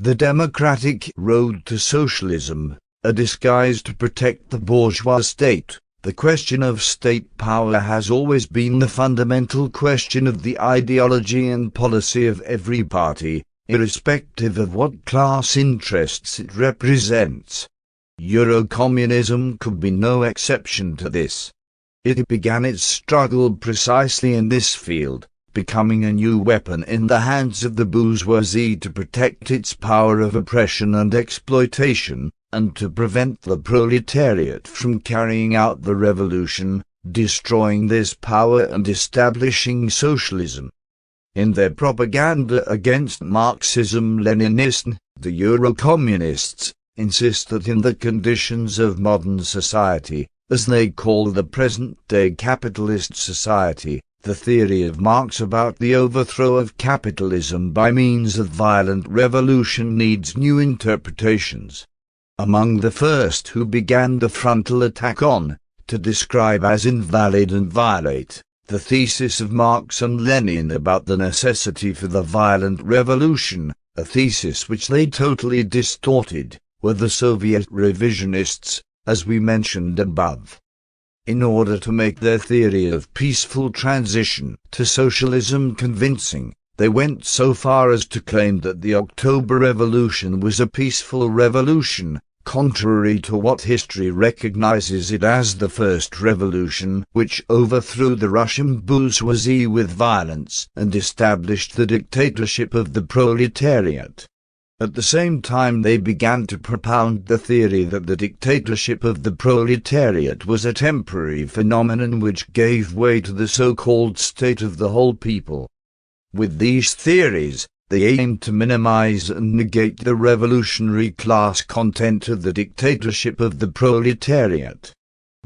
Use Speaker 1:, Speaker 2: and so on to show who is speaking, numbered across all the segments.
Speaker 1: The democratic road to socialism, a disguise to protect the bourgeois state. The question of state power has always been the fundamental question of the ideology and policy of every party, irrespective of what class interests it represents. Eurocommunism could be no exception to this. It began its struggle precisely in this field, becoming a new weapon in the hands of the bourgeoisie to protect its power of oppression and exploitation, and to prevent the proletariat from carrying out the revolution, destroying this power and establishing socialism. In their propaganda against Marxism-Leninism, the Eurocommunists insist that in the conditions of modern society, as they call the present-day capitalist society, the theory of Marx about the overthrow of capitalism by means of violent revolution needs new interpretations. Among the first who began the frontal attack on, to describe as invalid and violate, the thesis of Marx and Lenin about the necessity for the violent revolution, a thesis which they totally distorted, were the Soviet revisionists, as we mentioned above. In order to make their theory of peaceful transition to socialism convincing, they went so far as to claim that the October Revolution was a peaceful revolution, contrary to what history recognizes it as the first revolution, which overthrew the Russian bourgeoisie with violence and established the dictatorship of the proletariat. At the same time they began to propound the theory that the dictatorship of the proletariat was a temporary phenomenon which gave way to the so-called state of the whole people. With these theories, they aimed to minimize and negate the revolutionary class content of the dictatorship of the proletariat.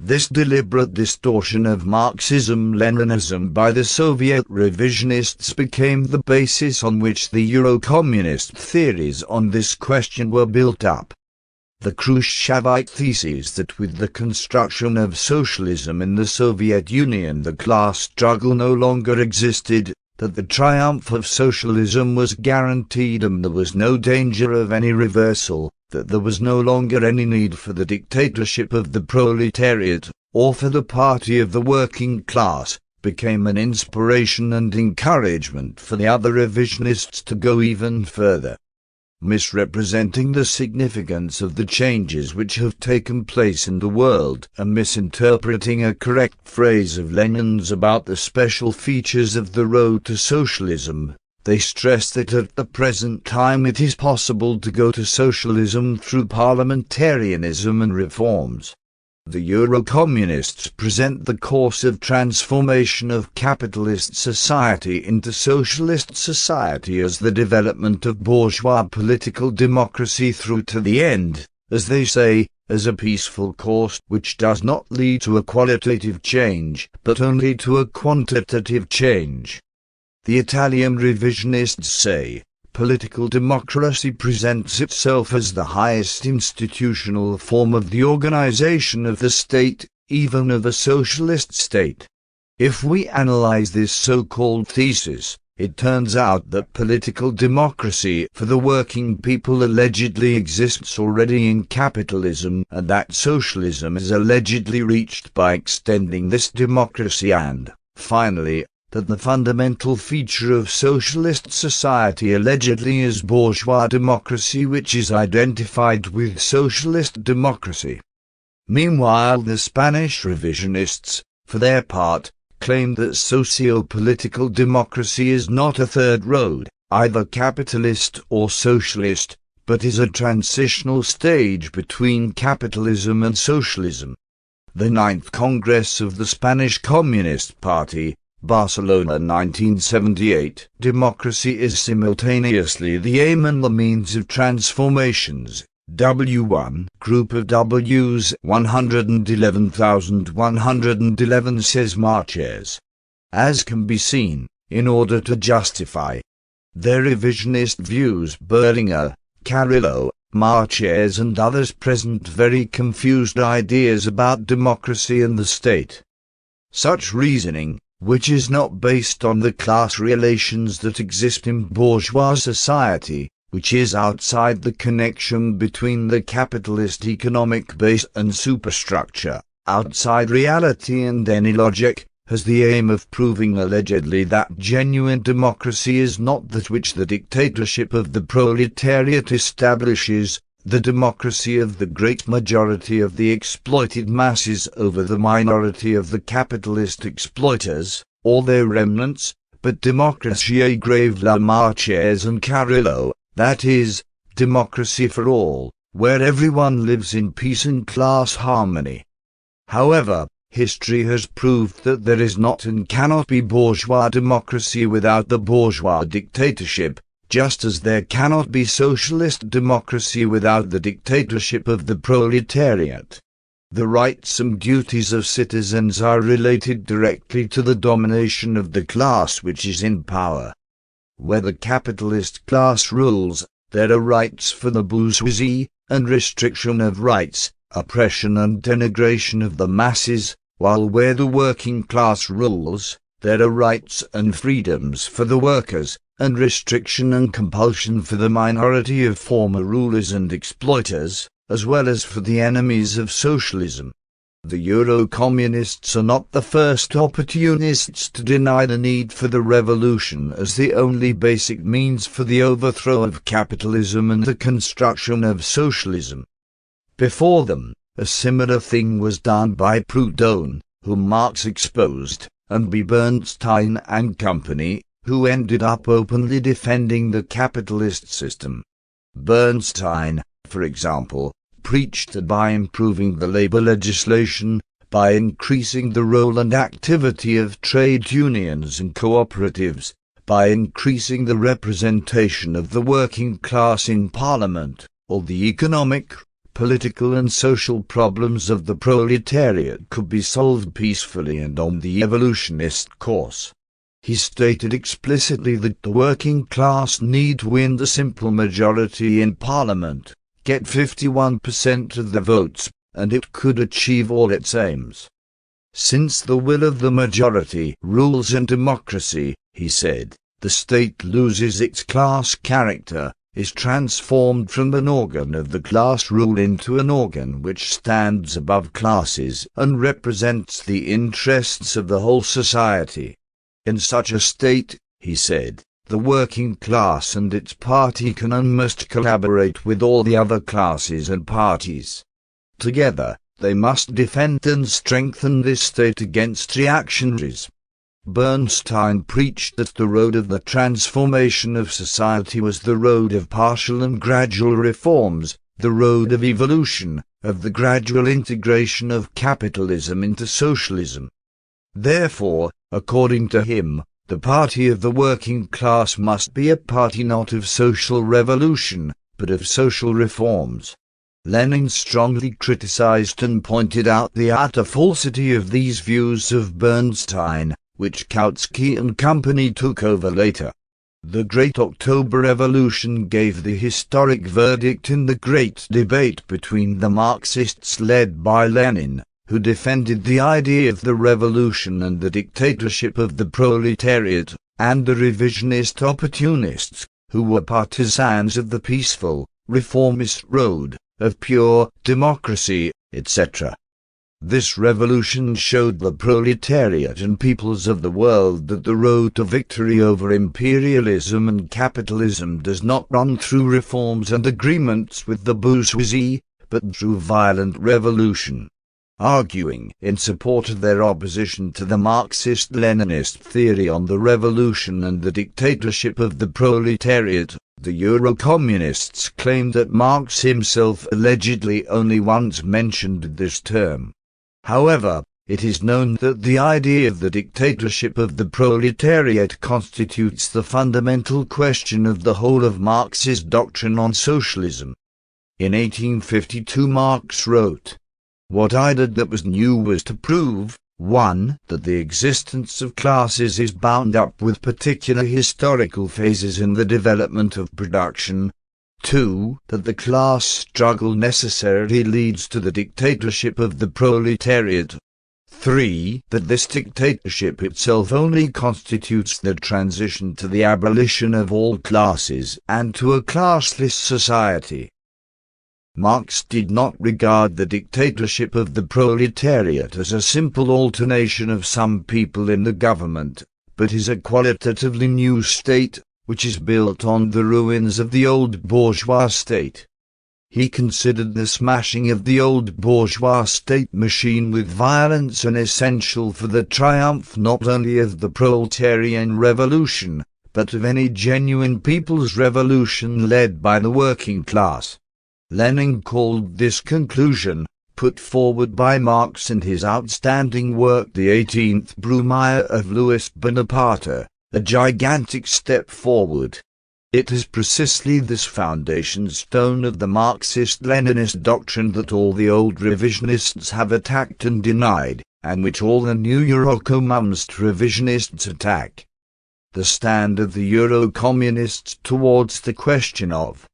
Speaker 1: This deliberate distortion of Marxism-Leninism by the Soviet revisionists became the basis on which the Eurocommunist theories on this question were built up. The Khrushchevite thesis that with the construction of socialism in the Soviet Union the class struggle no longer existed, that the triumph of socialism was guaranteed and there was no danger of any reversal, that there was no longer any need for the dictatorship of the proletariat, or for the party of the working class, became an inspiration and encouragement for the other revisionists to go even further. Misrepresenting the significance of the changes which have taken place in the world, and misinterpreting a correct phrase of Lenin's about the special features of the road to socialism, they stress that at the present time it is possible to go to socialism through parliamentarianism and reforms. The Eurocommunists present the course of transformation of capitalist society into socialist society as the development of bourgeois political democracy through to the end, as they say, as a peaceful course which does not lead to a qualitative change, but only to a quantitative change. The Italian revisionists say, political democracy presents itself as the highest institutional form of the organization of the state, even of a socialist state. If we analyze this so-called thesis, it turns out that political democracy for the working people allegedly exists already in capitalism, and that socialism is allegedly reached by extending this democracy, and, finally, that the fundamental feature of socialist society allegedly is bourgeois democracy, which is identified with socialist democracy. Meanwhile, the Spanish revisionists, for their part, claim that socio-political democracy is not a third road, either capitalist or socialist, but is a transitional stage between capitalism and socialism. The 9th Congress of the Spanish Communist Party, Barcelona 1978. Democracy is simultaneously the aim and the means of transformations. W1 Group of Ws 111,111 says Marches. As can be seen, in order to justify their revisionist views, Berlinger, Carrillo, Marches and others present very confused ideas about democracy and the state. Such reasoning, which is not based on the class relations that exist in bourgeois society, which is outside the connection between the capitalist economic base and superstructure, outside reality and any logic, has the aim of proving allegedly that genuine democracy is not that which the dictatorship of the proletariat establishes, the democracy of the great majority of the exploited masses over the minority of the capitalist exploiters, or their remnants, but democratia grave la Marches and Carrillo, that is, democracy for all, where everyone lives in peace and class harmony. However, history has proved that there is not and cannot be bourgeois democracy without the bourgeois dictatorship, just as there cannot be socialist democracy without the dictatorship of the proletariat. The rights and duties of citizens are related directly to the domination of the class which is in power. Where the capitalist class rules, there are rights for the bourgeoisie, and restriction of rights, oppression and denigration of the masses, while where the working class rules, there are rights and freedoms for the workers, and restriction and compulsion for the minority of former rulers and exploiters, as well as for the enemies of socialism. The Eurocommunists are not the first opportunists to deny the need for the revolution as the only basic means for the overthrow of capitalism and the construction of socialism. Before them, a similar thing was done by Proudhon, whom Marx exposed, and by Bernstein and company, who ended up openly defending the capitalist system. Bernstein, for example, preached that by improving the labor legislation, by increasing the role and activity of trade unions and cooperatives, by increasing the representation of the working class in parliament, all the economic, political and social problems of the proletariat could be solved peacefully and on the evolutionist course. He stated explicitly that the working class need win the simple majority in parliament, get 51% of the votes, and it could achieve all its aims. Since the will of the majority rules in democracy, he said, the state loses its class character, is transformed from an organ of the class rule into an organ which stands above classes and represents the interests of the whole society. In such a state, he said, the working class and its party can and must collaborate with all the other classes and parties. Together, they must defend and strengthen this state against reactionaries. Bernstein preached that the road of the transformation of society was the road of partial and gradual reforms, the road of evolution, of the gradual integration of capitalism into socialism. Therefore, according to him, the party of the working class must be a party not of social revolution, but of social reforms. Lenin strongly criticized and pointed out the utter falsity of these views of Bernstein, which Kautsky and company took over later. The Great October Revolution gave the historic verdict in the great debate between the Marxists led by Lenin, who defended the idea of the revolution and the dictatorship of the proletariat, and the revisionist opportunists, who were partisans of the peaceful, reformist road, of pure democracy, etc. This revolution showed the proletariat and peoples of the world that the road to victory over imperialism and capitalism does not run through reforms and agreements with the bourgeoisie, but through violent revolution. Arguing in support of their opposition to the Marxist-Leninist theory on the revolution and the dictatorship of the proletariat, the Eurocommunists claimed that Marx himself allegedly only once mentioned this term. However, it is known that the idea of the dictatorship of the proletariat constitutes the fundamental question of the whole of Marx's doctrine on socialism. In 1852 Marx wrote, "What I did that was new was to prove, 1. That the existence of classes is bound up with particular historical phases in the development of production. 2. That the class struggle necessarily leads to the dictatorship of the proletariat. 3. That this dictatorship itself only constitutes the transition to the abolition of all classes and to a classless society. Marx did not regard the dictatorship of the proletariat as a simple alternation of some people in the government, but as a qualitatively new state, which is built on the ruins of the old bourgeois state. He considered the smashing of the old bourgeois state machine with violence an essential for the triumph not only of the proletarian revolution, but of any genuine people's revolution led by the working class. Lenin called this conclusion, put forward by Marx in his outstanding work The 18th Brumaire of Louis Bonaparte, a gigantic step forward. It is precisely this foundation stone of the Marxist-Leninist doctrine that all the old revisionists have attacked and denied, and which all the new Eurocommunist revisionists attack. The stand of the Eurocommunists towards the question of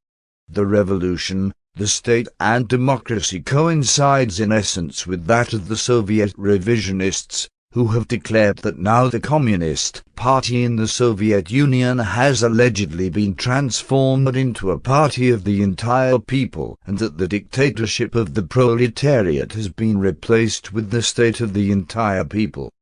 Speaker 1: the revolution, the state and democracy coincides in essence with that of the Soviet revisionists, who have declared that now the Communist Party in the Soviet Union has allegedly been transformed into a party of the entire people, and that the dictatorship of the proletariat has been replaced with the state of the entire people.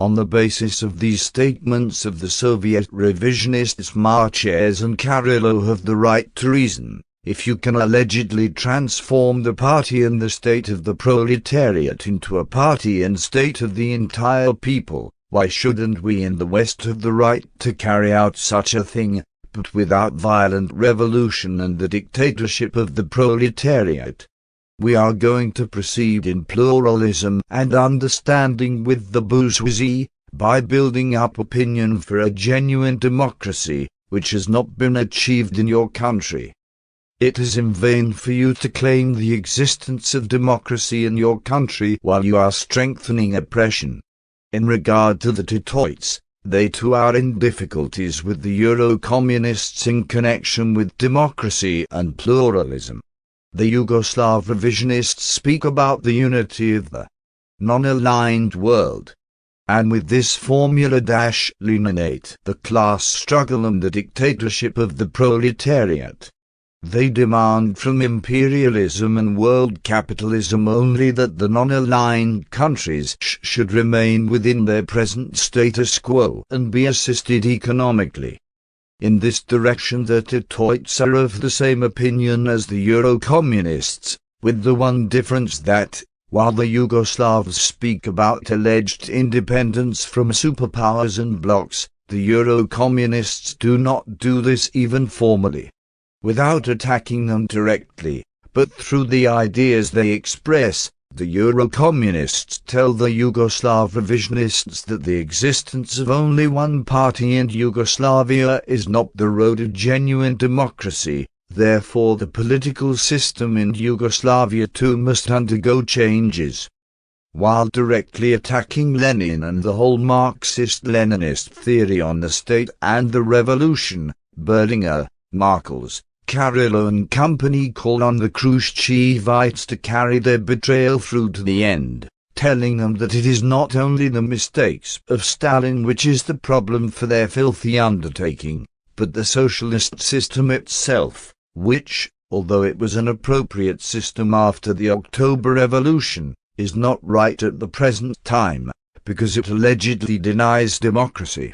Speaker 1: On the basis of these statements of the Soviet revisionists, Marchez and Karelov have the right to reason. If you can allegedly transform the party and the state of the proletariat into a party and state of the entire people, why shouldn't we in the West have the right to carry out such a thing, but without violent revolution and the dictatorship of the proletariat? We are going to proceed in pluralism and understanding with the bourgeoisie, by building up opinion for a genuine democracy, which has not been achieved in your country. It is in vain for you to claim the existence of democracy in your country while you are strengthening oppression. In regard to the Titoites, they too are in difficulties with the Eurocommunists in connection with democracy and pluralism. The Yugoslav revisionists speak about the unity of the non-aligned world, and with this formula eliminate the class struggle and the dictatorship of the proletariat. They demand from imperialism and world capitalism only that the non-aligned countries should remain within their present status quo and be assisted economically. In this direction the Titoites are of the same opinion as the Eurocommunists, with the one difference that, while the Yugoslavs speak about alleged independence from superpowers and blocs, the Eurocommunists do not do this even formally. Without attacking them directly, but through the ideas they express, the Eurocommunists tell the Yugoslav revisionists that the existence of only one party in Yugoslavia is not the road to genuine democracy, therefore the political system in Yugoslavia too must undergo changes. While directly attacking Lenin and the whole Marxist-Leninist theory on the state and the revolution, Berlinger, Markels, Karelov and company call on the Khrushchevites to carry their betrayal through to the end, telling them that it is not only the mistakes of Stalin which is the problem for their filthy undertaking, but the socialist system itself, which, although it was an appropriate system after the October Revolution, is not right at the present time, because it allegedly denies democracy.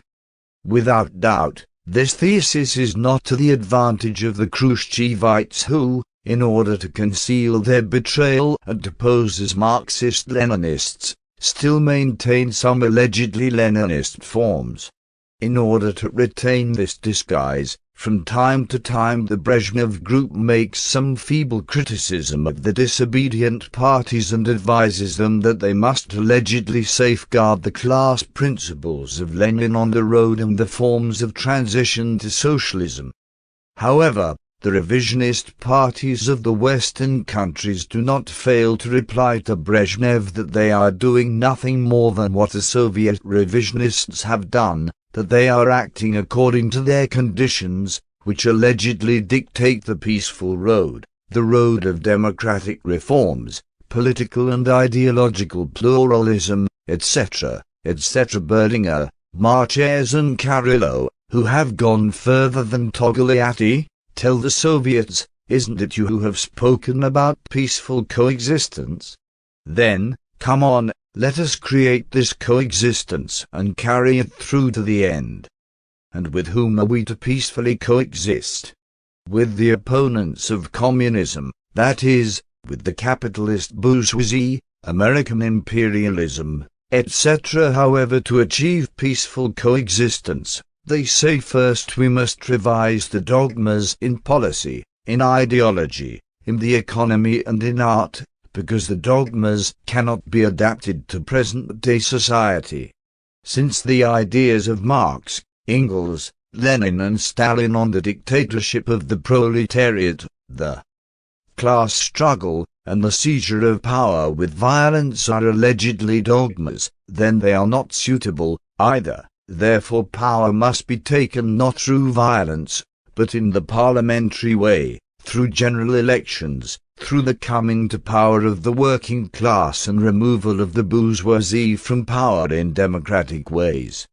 Speaker 1: Without doubt, this thesis is not to the advantage of the Khrushchevites who, in order to conceal their betrayal and to pose as Marxist-Leninists, still maintain some allegedly Leninist forms. In order to retain this disguise, from time to time the Brezhnev group makes some feeble criticism of the disobedient parties and advises them that they must allegedly safeguard the class principles of Lenin on the road and the forms of transition to socialism. However, the revisionist parties of the Western countries do not fail to reply to Brezhnev that they are doing nothing more than what the Soviet revisionists have done, that they are acting according to their conditions, which allegedly dictate the peaceful road, the road of democratic reforms, political and ideological pluralism, etc., etc. Berlinger, Marches and Carrillo, who have gone further than Togliatti, tell the Soviets, isn't it you who have spoken about peaceful coexistence? Then, come on, let us create this coexistence and carry it through to the end. And with whom are we to peacefully coexist? With the opponents of communism, that is, with the capitalist bourgeoisie, American imperialism, etc. However, to achieve peaceful coexistence, they say first we must revise the dogmas in policy, in ideology, in the economy and in art, because the dogmas cannot be adapted to present-day society. Since the ideas of Marx, Engels, Lenin and Stalin on the dictatorship of the proletariat, the class struggle, and the seizure of power with violence are allegedly dogmas, then they are not suitable, either. Therefore power must be taken not through violence, but in the parliamentary way, through general elections, through the coming to power of the working class and removal of the bourgeoisie from power in democratic ways.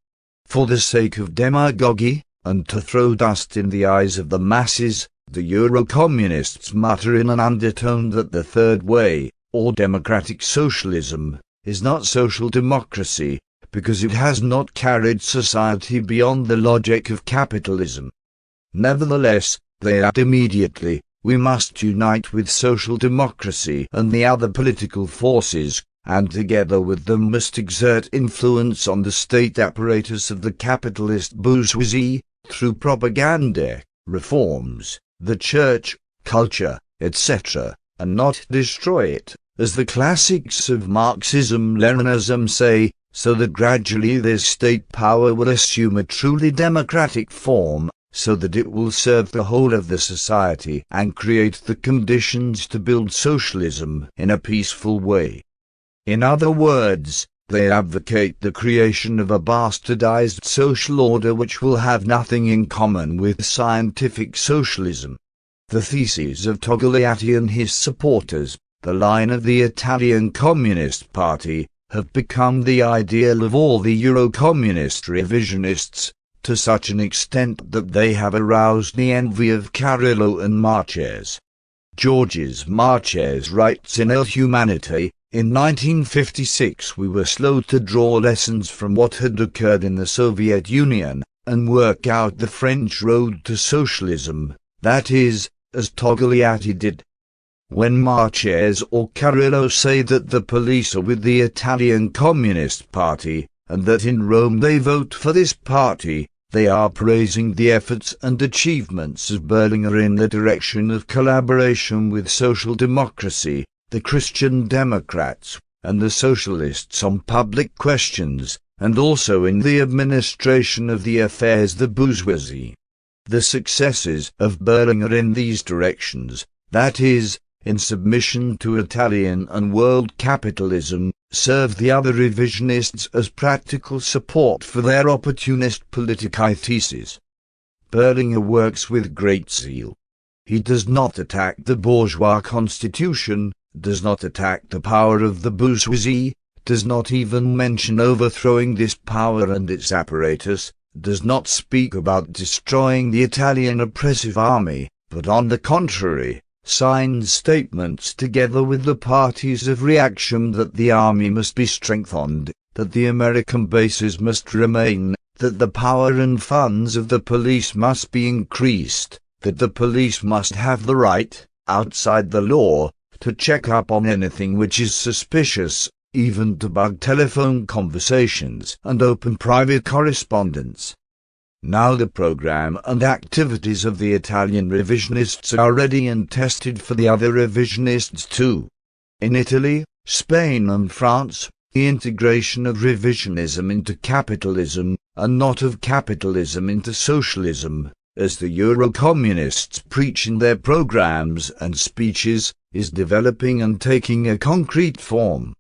Speaker 1: For the sake of demagogy, and to throw dust in the eyes of the masses, the Eurocommunists mutter in an undertone that the third way, or democratic socialism, is not social democracy, because it has not carried society beyond the logic of capitalism. Nevertheless, they add immediately, we must unite with social democracy and the other political forces, and together with them must exert influence on the state apparatus of the capitalist bourgeoisie, through propaganda, reforms, the church, culture, etc., and not destroy it, as the classics of Marxism-Leninism say, so that gradually this state power will assume a truly democratic form, so that it will serve the whole of the society and create the conditions to build socialism in a peaceful way. In other words, they advocate the creation of a bastardized social order which will have nothing in common with scientific socialism. The theses of Togliatti and his supporters, the line of the Italian Communist Party, have become the ideal of all the Eurocommunist revisionists, to such an extent that they have aroused the envy of Carrillo and Marches. Georges Marches writes in El Humanité, in 1956 we were slow to draw lessons from what had occurred in the Soviet Union, and work out the French road to socialism, that is, as Togliatti did. When Marches or Carrillo say that the police are with the Italian Communist Party, and that in Rome they vote for this party, they are praising the efforts and achievements of Berlinger in the direction of collaboration with social democracy, the Christian Democrats, and the Socialists on public questions, and also in the administration of the affairs of the bourgeoisie. The successes of Berlinger in these directions, that is, in submission to Italian and world capitalism, serve the other revisionists as practical support for their opportunist political theses. Berlinger works with great zeal. He does not attack the bourgeois constitution, does not attack the power of the bourgeoisie, does not even mention overthrowing this power and its apparatus, does not speak about destroying the Italian oppressive army, but on the contrary, signs statements together with the parties of reaction that the army must be strengthened, that the American bases must remain, that the power and funds of the police must be increased, that the police must have the right, outside the law, to check up on anything which is suspicious, even to bug telephone conversations and open private correspondence. Now the program and activities of the Italian revisionists are ready and tested for the other revisionists too. In Italy, Spain and France, the integration of revisionism into capitalism, and not of capitalism into socialism, as the Eurocommunists preach in their programs and speeches, is developing and taking a concrete form.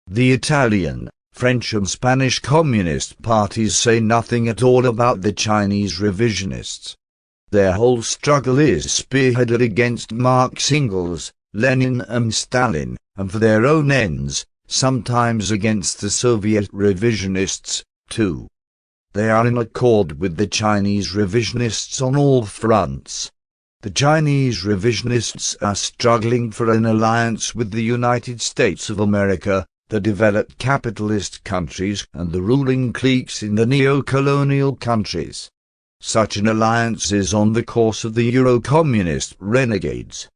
Speaker 1: The Italian, French and Spanish communist parties say nothing at all about the Chinese revisionists. Their whole struggle is spearheaded against Marx, Engels, Lenin and Stalin, and for their own ends, sometimes against the Soviet revisionists, too. They are in accord with the Chinese revisionists on all fronts. The Chinese revisionists are struggling for an alliance with the United States of America, the developed capitalist countries, and the ruling cliques in the neo-colonial countries. Such an alliance is on the course of the Eurocommunist renegades.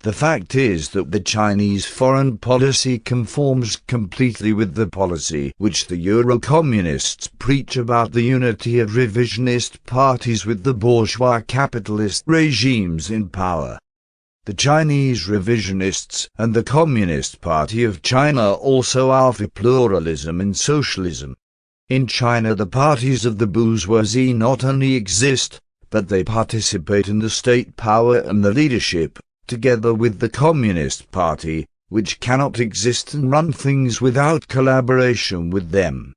Speaker 1: The fact is that the Chinese foreign policy conforms completely with the policy which the Eurocommunists preach about the unity of revisionist parties with the bourgeois capitalist regimes in power. The Chinese revisionists and the Communist Party of China also are for pluralism and socialism. In China, the parties of the bourgeoisie not only exist, but they participate in the state power and the leadership, together with the Communist Party, which cannot exist and run things without collaboration with them.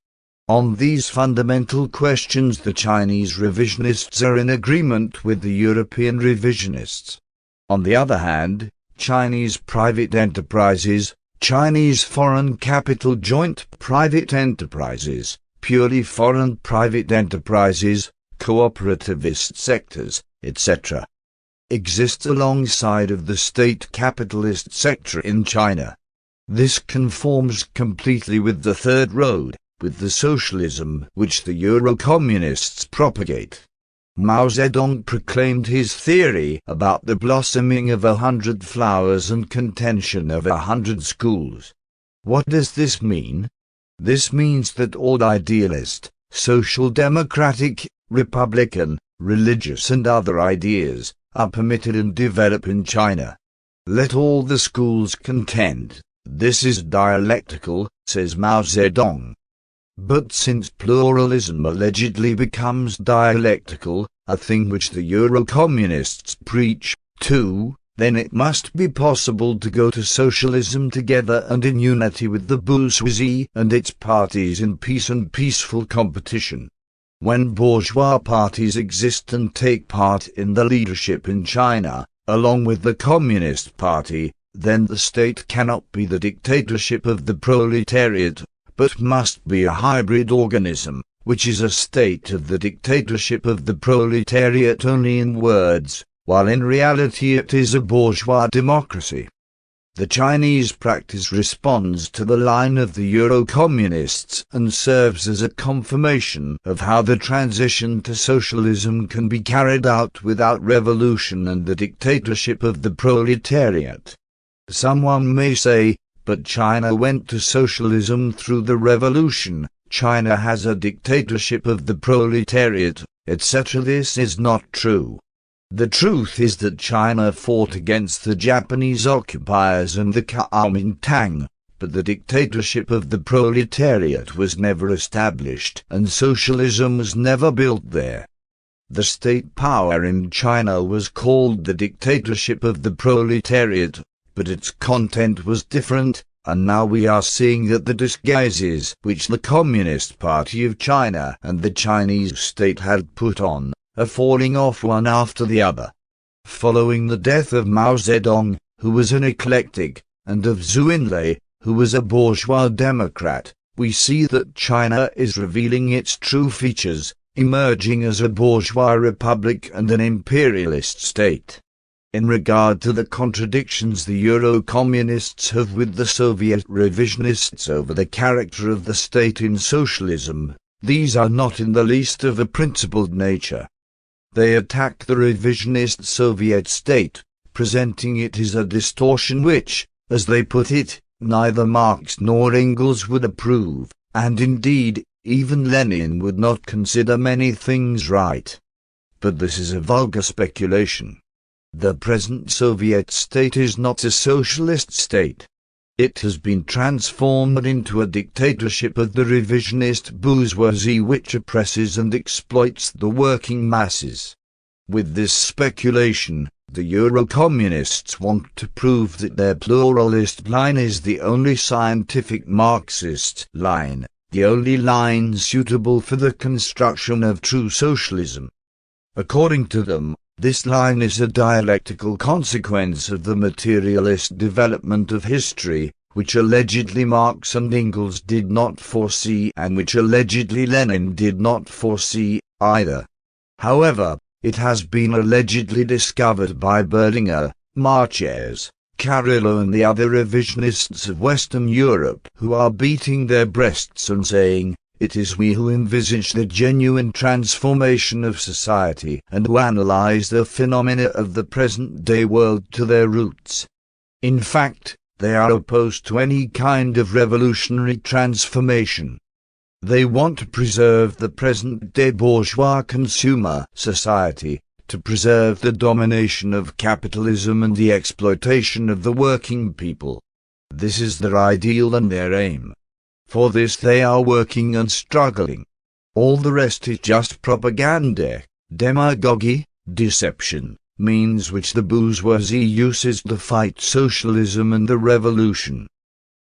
Speaker 1: On these fundamental questions the Chinese revisionists are in agreement with the European revisionists. On the other hand, Chinese private enterprises, Chinese foreign capital joint private enterprises, purely foreign private enterprises, cooperativist sectors, etc., exist alongside of the state capitalist sector in China. This conforms completely with the Third Road, with the socialism which the Eurocommunists propagate. Mao Zedong proclaimed his theory about the blossoming of 100 flowers and contention of 100 schools. What does this mean? This means that all idealist, social democratic, republican, religious and other ideas are permitted and develop in China. Let all the schools contend. This is dialectical, says Mao Zedong. But since pluralism allegedly becomes dialectical, a thing which the Eurocommunists preach, too, then it must be possible to go to socialism together and in unity with the bourgeoisie and its parties in peace and peaceful competition. When bourgeois parties exist and take part in the leadership in China, along with the Communist Party, then the state cannot be the dictatorship of the proletariat, but must be a hybrid organism, which is a state of the dictatorship of the proletariat only in words, while in reality it is a bourgeois democracy. The Chinese practice responds to the line of the Eurocommunists and serves as a confirmation of how the transition to socialism can be carried out without revolution and the dictatorship of the proletariat. Someone may say, but China went to socialism through the revolution, China has a dictatorship of the proletariat, etc. This is not true. The truth is that China fought against the Japanese occupiers and the Kuomintang, but the dictatorship of the proletariat was never established and socialism was never built there. The state power in China was called the dictatorship of the proletariat, but its content was different, and now we are seeing that the disguises which the Communist Party of China and the Chinese state had put on are falling off one after the other. Following the death of Mao Zedong, who was an eclectic, and of Zhou Enlai, who was a bourgeois democrat, we see that China is revealing its true features, emerging as a bourgeois republic and an imperialist state. In regard to the contradictions the Eurocommunists have with the Soviet revisionists over the character of the state in socialism, these are not in the least of a principled nature. They attack the revisionist Soviet state, presenting it as a distortion which, as they put it, neither Marx nor Engels would approve, and indeed, even Lenin would not consider many things right. But this is a vulgar speculation. The present Soviet state is not a socialist state. It has been transformed into a dictatorship of the revisionist bourgeoisie which oppresses and exploits the working masses. With this speculation, the Eurocommunists want to prove that their pluralist line is the only scientific Marxist line, the only line suitable for the construction of true socialism. According to them, this line is a dialectical consequence of the materialist development of history, which allegedly Marx and Engels did not foresee and which allegedly Lenin did not foresee either. However, it has been allegedly discovered by Berlinger, Marches, Carrillo and the other revisionists of Western Europe who are beating their breasts and saying, "It is we who envisage the genuine transformation of society and who analyze the phenomena of the present-day world to their roots." In fact, they are opposed to any kind of revolutionary transformation. They want to preserve the present-day bourgeois consumer society, to preserve the domination of capitalism and the exploitation of the working people. This is their ideal and their aim. For this they are working and struggling. All the rest is just propaganda, demagogy, deception, means which the bourgeoisie uses to fight socialism and the revolution.